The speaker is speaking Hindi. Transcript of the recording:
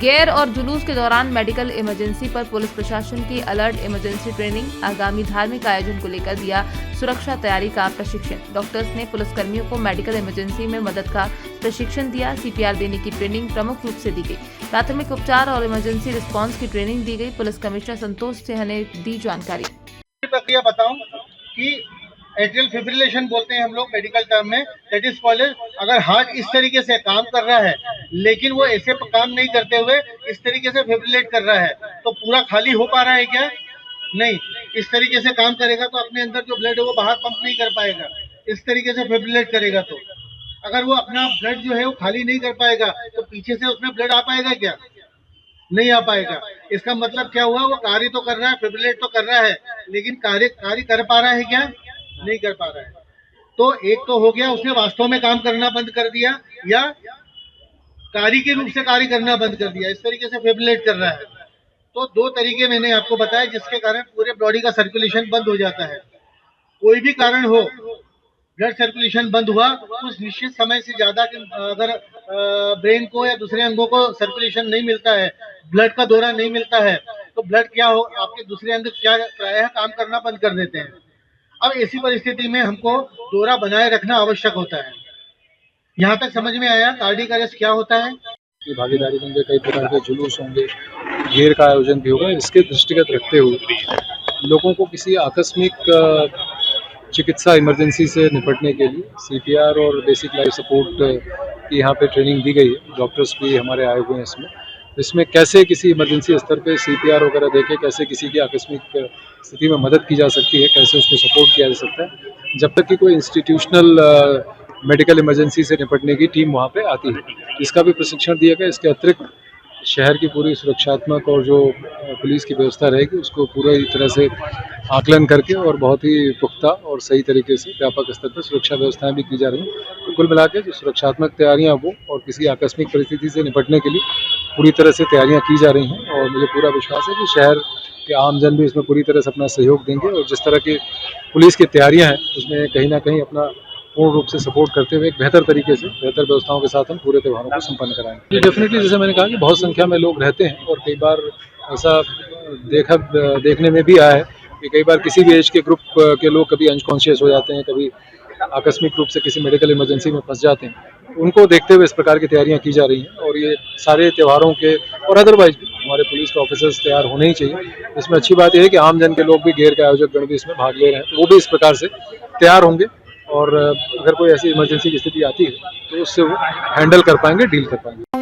गेर और जुलूस के दौरान मेडिकल इमरजेंसी पर पुलिस प्रशासन की अलर्ट इमरजेंसी ट्रेनिंग, आगामी धार्मिक आयोजन को लेकर दिया सुरक्षा तैयारी का प्रशिक्षण। डॉक्टर्स ने पुलिसकर्मियों को मेडिकल इमरजेंसी में मदद का प्रशिक्षण दिया। CPR देने की ट्रेनिंग प्रमुख रूप से दी गई। प्राथमिक उपचार और इमरजेंसी रिस्पांस की ट्रेनिंग दी गई। पुलिस कमिश्नर संतोष सिंह ने दी जानकारी। प्रक्रिया बताऊं कि एट्रियल फिब्रिलेशन बोलते हैं हम लोग मेडिकल टर्म में, दैट इज कॉल्ड, अगर हार्ट इस तरीके से काम कर रहा है लेकिन वो ऐसे काम नहीं करते हुए इस तरीके से फिब्रिलेट कर रहा है तो पूरा खाली हो पा रहा है क्या? नहीं। इस तरीके से काम करेगा तो अपने अंदर जो ब्लड है वो बाहर पंप नहीं कर पाएगा। इस तरीके से फिब्रिलेट करेगा तो अगर वो अपना ब्लड जो है वो खाली नहीं कर पाएगा तो पीछे से उसमें ब्लड आ पाएगा क्या? नहीं आ पाएगा। इसका मतलब क्या हुआ? वो कार्य तो कर रहा है, फिब्रिलेट तो कर रहा है, लेकिन कार्य कर पा रहा है क्या? नहीं कर पा रहा है। तो एक तो हो गया उसने वास्तव में काम करना बंद कर दिया या कार्य के रूप से कार्य करना बंद कर दिया, इस तरीके से फिब्रिलेट कर रहा है। तो दो तरीके मैंने आपको बताया जिसके कारण पूरे बॉडी का सर्कुलेशन बंद हो जाता है। कोई भी कारण हो, ब्लड सर्कुलेशन बंद हुआ कुछ निश्चित समय से ज्यादा अगर ब्रेन को या दूसरे अंगों को सर्कुलेशन नहीं मिलता है, ब्लड का दौरा नहीं मिलता है, तो ब्लड क्या हो, आपके दूसरे अंग क्या प्रायः काम करना बंद कर देते हैं। अब ऐसी परिस्थिति में हमको दौरा बनाए रखना आवश्यक होता है। यहाँ तक समझ में आया कार्डियक अरेस्ट क्या होता है? की भागीदारी होंगे, कई प्रकार के जुलूस होंगे, घेर का आयोजन भी होगा। इसके दृष्टिगत रखते हुए लोगों को किसी आकस्मिक चिकित्सा इमरजेंसी से निपटने के लिए CPR और बेसिक लाइफ सपोर्ट की यहाँ पे ट्रेनिंग दी गई है। डॉक्टर्स भी हमारे आए हुए हैं इसमें कैसे किसी इमरजेंसी स्तर पे CPR वगैरह देके कैसे किसी की आकस्मिक स्थिति में मदद की जा सकती है, कैसे उसको सपोर्ट किया जा सकता है। जब तक कि कोई इंस्टीट्यूशनल मेडिकल इमरजेंसी से निपटने की टीम वहाँ पे आती है, इसका भी प्रशिक्षण दिया गया। इसके अतिरिक्त शहर की पूरी सुरक्षात्मक और जो पुलिस की व्यवस्था रहेगी उसको पूरी तरह से आकलन करके और बहुत ही पुख्ता और सही तरीके से व्यापक स्तर पर सुरक्षा व्यवस्थाएं भी की जा रही हैं। तो कुल मिला के जो सुरक्षात्मक तैयारियां वो और किसी आकस्मिक परिस्थिति से निपटने के लिए पूरी तरह से तैयारियां की जा रही हैं और मुझे पूरा विश्वास है कि शहर के आमजन भी इसमें पूरी तरह से अपना सहयोग देंगे और जिस तरह की पुलिस की तैयारियाँ हैं उसमें कहीं ना कहीं अपना पूर्ण रूप से सपोर्ट करते हुए एक बेहतर तरीके से बेहतर व्यवस्थाओं के साथ हम पूरे त्योहारों को संपन्न कराएंगे। डेफिनेटली जैसे मैंने कहा कि बहुत संख्या में लोग रहते हैं और कई बार ऐसा देखने में भी आया है कि कई बार किसी भी एज के ग्रुप के लोग कभी अनकॉन्शियस हो जाते हैं, कभी आकस्मिक रूप से किसी मेडिकल इमरजेंसी में फंस जाते हैं। उनको देखते हुए इस प्रकार की तैयारियां की जा रही हैं और ये सारे त्योहारों के और अदरवाइज भी हमारे पुलिस के ऑफिसर्स तैयार होने ही चाहिए। इसमें अच्छी बात यह है कि आमजन के लोग भी घेर के आयोजक गण भी इसमें भाग ले रहे हैं, तो वो भी इस प्रकार से तैयार होंगे और अगर कोई ऐसी इमरजेंसी की स्थिति आती है तो उससे वो हैंडल कर पाएंगे, डील कर पाएंगे।